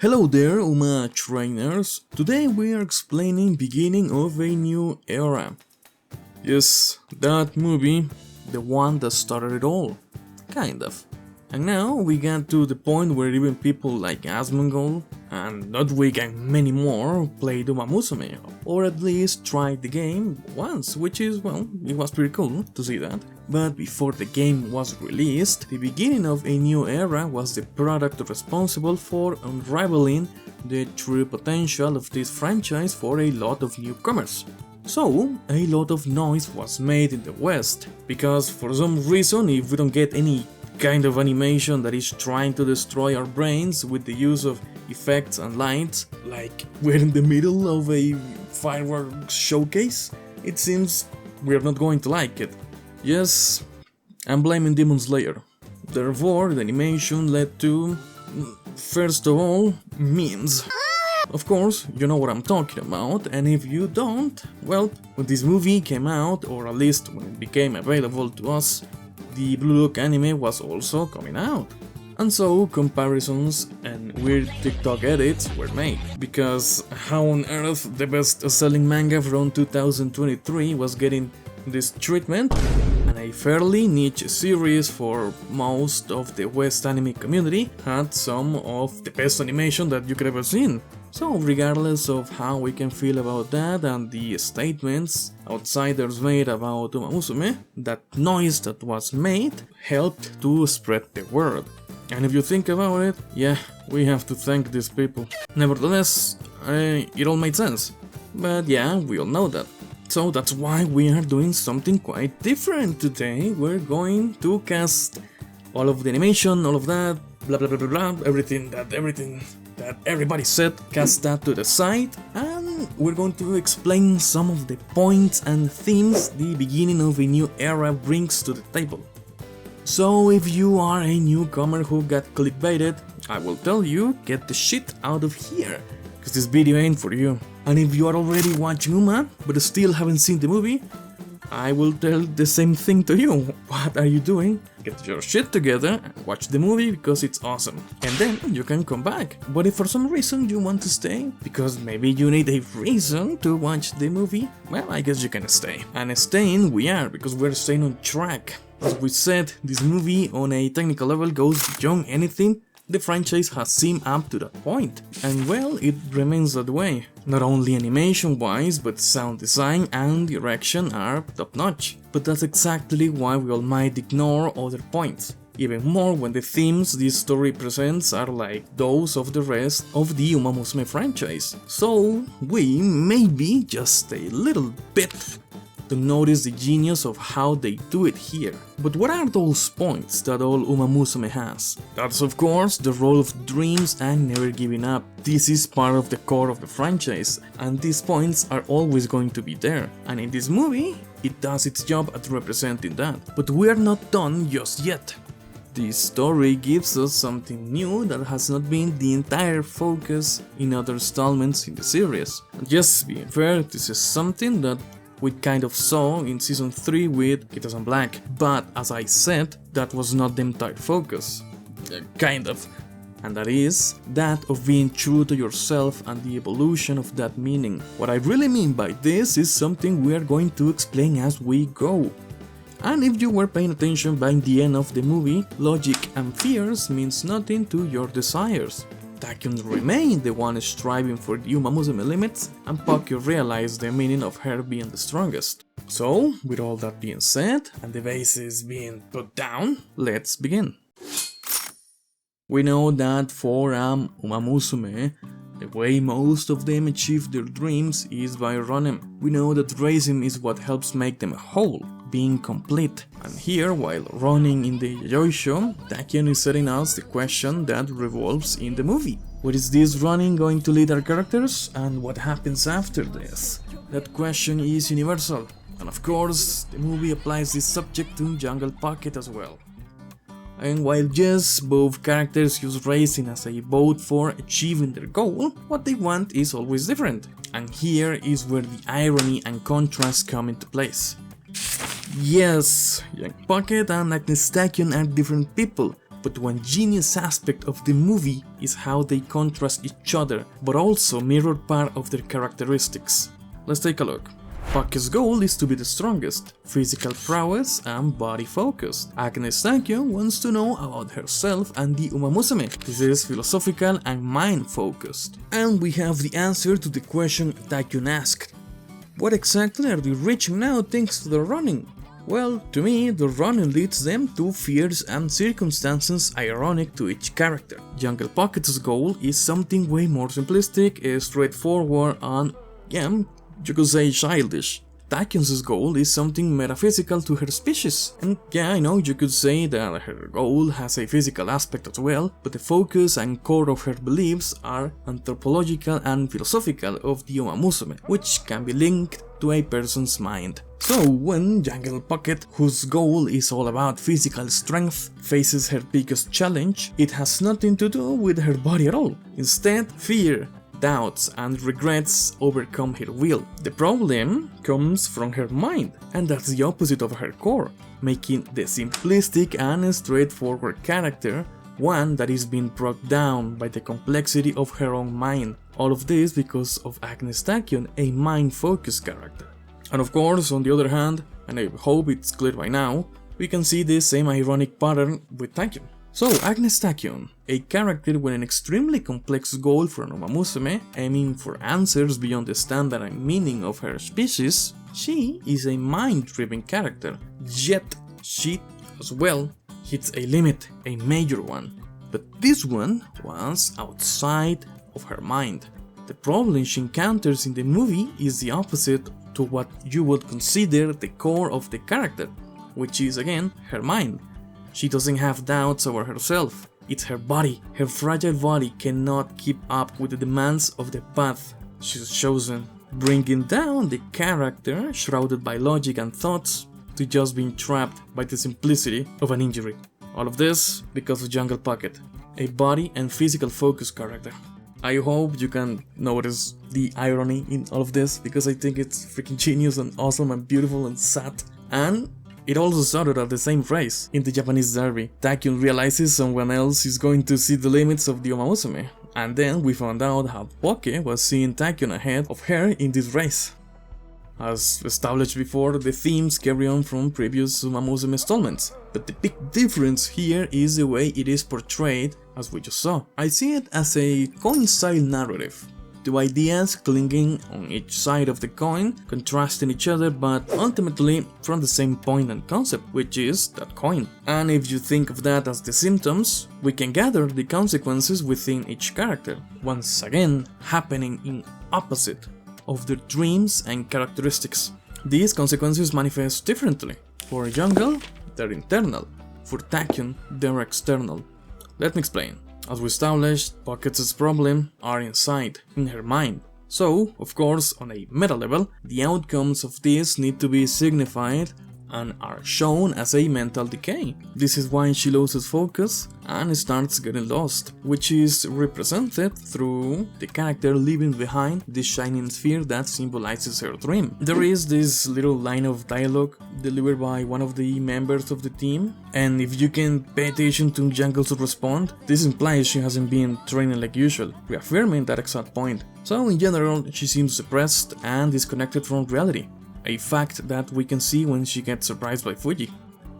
Hello there, Uma trainers. Today we are explaining beginning of a new era. Yes, that movie, the one that started it all. Kind of. And now we got to the point where even people like Asmongold and Ludwig and many more played Umamusume, or at least tried the game once, which is, well, it was pretty cool to see that. But before the game was released, the beginning of a new era was the product responsible for unraveling the true potential of this franchise for a lot of newcomers. So, a lot of noise was made in the West, because for some reason, if we don't get any kind of animation that is trying to destroy our brains with the use of effects and lights, like we're in the middle of a fireworks showcase, it seems we're not going to like it. Yes, I'm blaming Demon Slayer. Therefore, the animation led to, first of all, memes. Of course, you know what I'm talking about, and if you don't, well, when this movie came out, or at least when it became available to us, the Blue Look anime was also coming out. And so comparisons and weird TikTok edits were made, because how on earth the best selling manga from 2023 was getting this treatment, and a fairly niche series for most of the West anime community had some of the best animation that you could ever seen. So regardless of how we can feel about that and the statements outsiders made about Umamusume, that noise that was made helped to spread the word. And if you think about it, yeah, we have to thank these people. Nevertheless, it all made sense. But yeah, we all know that. So that's why we are doing something quite different today. We're going to cast all of the animation, all of that, blah blah blah blah blah, everything that everybody said, cast that to the side, and we're going to explain some of the points and themes the beginning of a new era brings to the table. So if you are a newcomer who got clickbaited, I will tell you, get the shit out of here, because this video ain't for you. And if you are already watching Uma, but still haven't seen the movie, I will tell the same thing to you. What are you doing? Get your shit together and watch the movie because it's awesome. And then you can come back. But if for some reason you want to stay, because maybe you need a reason to watch the movie, well, I guess you can stay. And staying we are, because we're staying on track. As we said, this movie on a technical level goes beyond anything the franchise has seen up to that point, and well, it remains that way. Not only animation wise, but sound design and direction are top notch. But that's exactly why we all might ignore other points, even more when the themes this story presents are like those of the rest of the Umamusume franchise. So we maybe just a little bit to notice the genius of how they do it here. But what are those points that all Umamusume has? That's of course the role of dreams and never giving up. This is part of the core of the franchise, and these points are always going to be there. And in this movie, it does its job at representing that. But we're not done just yet. This story gives us something new that has not been the entire focus in other installments in the series. And just being fair, this is something that we kind of saw in season 3 with Kitas and Black, but as I said, that was not the entire focus. Kind of. And that is that of being true to yourself and the evolution of that meaning. What I really mean by this is something we are going to explain as we go. And if you were paying attention by the end of the movie, logic and fears means nothing to your desires. Takyun remained the one striving for the Umamusume limits, and Pakyo realized the meaning of her being the strongest. So, with all that being said, and the bases being put down, let's begin. We know that for Umamusume, the way most of them achieve their dreams is by running. We know that racing is what helps make them whole, being complete. And here, while running in the Yayoi show, Takyun is setting us the question that revolves in the movie. Where is this running going to lead our characters, and what happens after this? That question is universal, and of course, the movie applies this subject to Jungle Pocket as well. And while yes, both characters use racing as a boat for achieving their goal, what they want is always different. And here is where the irony and contrast come into place. Yes, Young Pocket and Agnes Takyun are different people, But one genius aspect of the movie is how they contrast each other, but also mirror part of their characteristics. Let's take a look. Pocket's goal is to be the strongest, physical prowess and body focused. Agnes Tachyon wants to know about herself and the Umamusume. This is philosophical and mind focused. And we have the answer to the question Tachyon asked. What exactly are they reaching now thanks to the running? Well, to me, the running leads them to fears and circumstances ironic to each character. Jungle Pocket's goal is something way more simplistic, straightforward and, you could say childish. Tachyon's goal is something metaphysical to her species. And I know you could say that her goal has a physical aspect as well, but the focus and core of her beliefs are anthropological and philosophical of the Umamusume, which can be linked to a person's mind. So when Jungle Pocket, whose goal is all about physical strength, faces her biggest challenge, it has nothing to do with her body at all. Instead, fear, doubts and regrets overcome her will. The problem comes from her mind, and that's the opposite of her core, making the simplistic and straightforward character one that is being brought down by the complexity of her own mind. All of this because of Agnes Tachyon, a mind-focused character. And of course, on the other hand, and I hope it's clear by now, we can see the same ironic pattern with Tachyon. So, Agnes Tachyon, a character with an extremely complex goal for an Umamusume, aiming for answers beyond the standard and meaning of her species, she is a mind-driven character, yet she, as well, hits a limit, a major one. But this one was outside of her mind. The problem she encounters in the movie is the opposite to what you would consider the core of the character, which is again her mind. She doesn't have doubts over herself, it's her body. Her fragile body cannot keep up with the demands of the path she's chosen, bringing down the character shrouded by logic and thoughts to just being trapped by the simplicity of an injury. All of this because of Jungle Pocket, a body and physical focused character. I hope you can notice the irony in all of this, because I think it's freaking genius and awesome and beautiful and sad. And it also started at the same race in the Japanese derby. Tachyon realizes someone else is going to see the limits of the Umamusume, and then we found out how Poke was seeing Tachyon ahead of her in this race. As established before, the themes carry on from previous Umamusume installments, but the big difference here is the way it is portrayed, as we just saw. I see it as a coin-style narrative. Two ideas clinging on each side of the coin, contrasting each other, but ultimately from the same point and concept, which is that coin. And if you think of that as the symptoms, we can gather the consequences within each character, once again happening in opposite of their dreams and characteristics. These consequences manifest differently. For Jungle, they're internal. For Tachyon, they're external. Let me explain. As we established, Pocket's problems are inside, in her mind. So, of course, on a meta level, the outcomes of this need to be signified and are shown as a mental decay. This is why she loses focus and starts getting lost, which is represented through the character leaving behind this shining sphere that symbolizes her dream. There is this little line of dialogue delivered by one of the members of the team, and if you can pay attention to Jungle's response, this implies she hasn't been training like usual, reaffirming that exact point. So in general, she seems suppressed and disconnected from reality. A fact that we can see when she gets surprised by Fuji.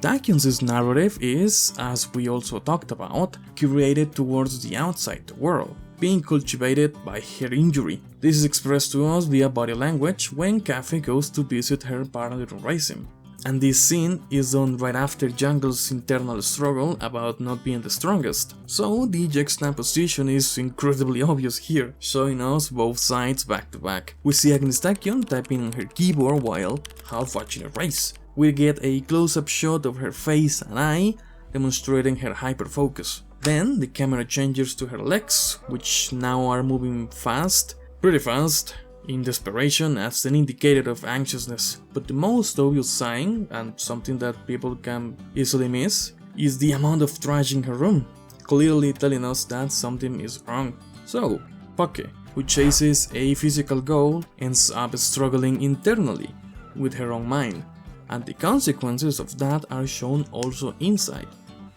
Tachyon's narrative is, as we also talked about, curated towards the outside world, being cultivated by her injury. This is expressed to us via body language when Cafe goes to visit her partner racing. And this scene is done right after Jungle's internal struggle about not being the strongest. So the juxtaposition is incredibly obvious here, showing us both sides back to back. We see Agnes Tachyon typing on her keyboard while half watching a race. We get a close-up shot of her face and eye, demonstrating her hyper-focus. Then the camera changes to her legs, which now are moving fast, pretty fast, in desperation as an indicator of anxiousness. But the most obvious sign, and something that people can easily miss, is the amount of trash in her room, clearly telling us that something is wrong. So, Poke, who chases a physical goal, ends up struggling internally with her own mind, and the consequences of that are shown also inside.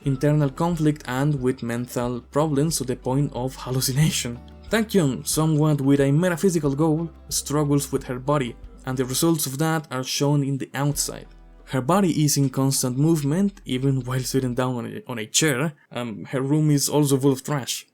internal conflict and with mental problems to the point of hallucination. Taekyun, somewhat with a metaphysical goal, struggles with her body, and the results of that are shown in the outside. Her body is in constant movement, even while sitting down on a chair. Her room is also full of trash.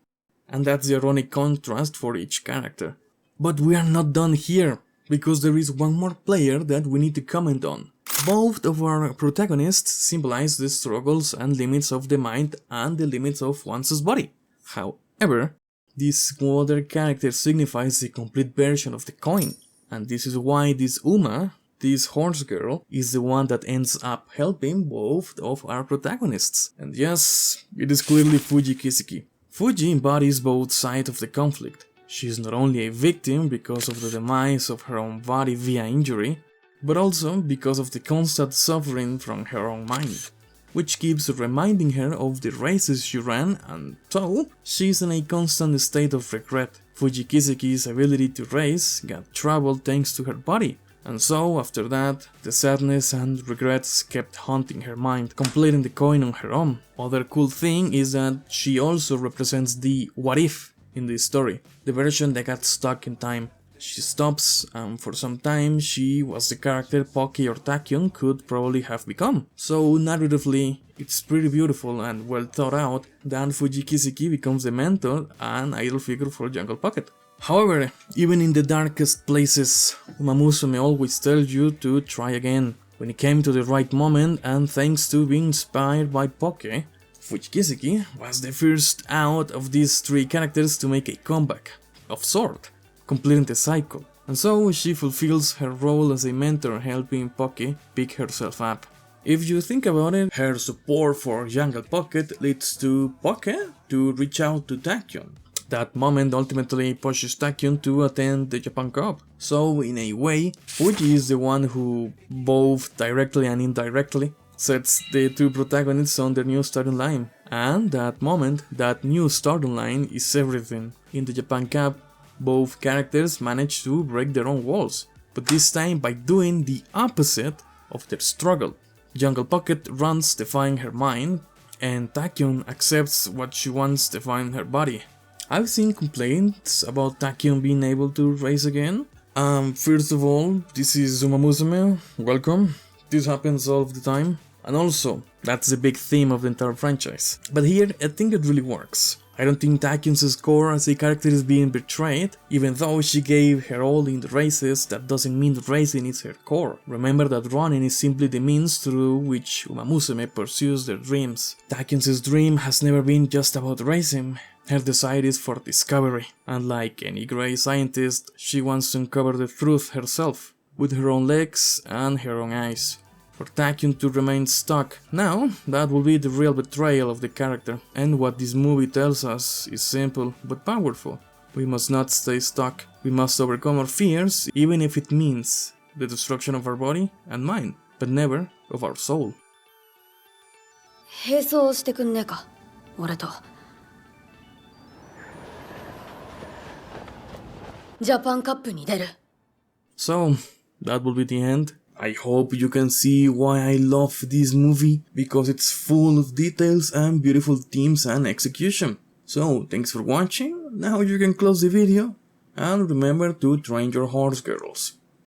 And that's the ironic contrast for each character. But we are not done here, because there is one more player that we need to comment on. Both of our protagonists symbolize the struggles and limits of the mind and the limits of one's body. However, this other character signifies the complete version of the coin, and this is why this Uma, this horse girl, is the one that ends up helping both of our protagonists. And yes, it is clearly Fuji Kiseki. Fuji embodies both sides of the conflict. She is not only a victim because of the demise of her own body via injury, but also because of the constant suffering from her own mind, which keeps reminding her of the races she ran, and so she is in a constant state of regret. Fuji Kiseki's ability to race got troubled thanks to her body, and so after that, the sadness and regrets kept haunting her mind, completing the coin on her own. Other cool thing is that she also represents the what if in this story, the version that got stuck in time. She stops, and for some time she was the character Poke or Taekyun could probably have become. So narratively, it's pretty beautiful and well thought out that Fuji Kiseki becomes the mentor and idol figure for Jungle Pocket. However, even in the darkest places, Umamusume always tells you to try again. When it came to the right moment, and thanks to being inspired by Poke, Fuji Kiseki was the first out of these three characters to make a comeback, of sort, completing the cycle. And so she fulfills her role as a mentor, helping Poke pick herself up. If you think about it, her support for Jungle Pocket leads to Poke to reach out to Taekyun. That moment ultimately pushes Taekyun to attend the Japan Cup. So in a way, Fuji is the one who, both directly and indirectly, sets the two protagonists on their new starting line. And that moment, that new starting line is everything. In the Japan Cup, both characters manage to break their own walls, but this time by doing the opposite of their struggle. Jungle Pocket runs defying her mind, and Taekyun accepts what she wants defying her body. I've seen complaints about Taekyun being able to race again. First of all, this is Umamusume, welcome. This happens all of the time. And also, that's the big theme of the entire franchise. But here, I think it really works. I don't think Taekyun's score as a character is being betrayed. Even though she gave her all in the races, that doesn't mean racing is her core. Remember that running is simply the means through which Umamusume pursues their dreams. Taekyun's dream has never been just about racing. Her desire is for discovery, and like any great scientist, she wants to uncover the truth herself, with her own legs and her own eyes. For Taekyun to remain stuck, now that will be the real betrayal of the character, and what this movie tells us is simple but powerful. We must not stay stuck, we must overcome our fears, even if it means the destruction of our body and mind, but never of our soul. 並走してくんねえか、俺と。ジャパンカップに出る。So, that will be the end. I hope you can see why I love this movie, because it's full of details and beautiful themes and execution. So, thanks for watching, now you can close the video, and remember to train your horse girls.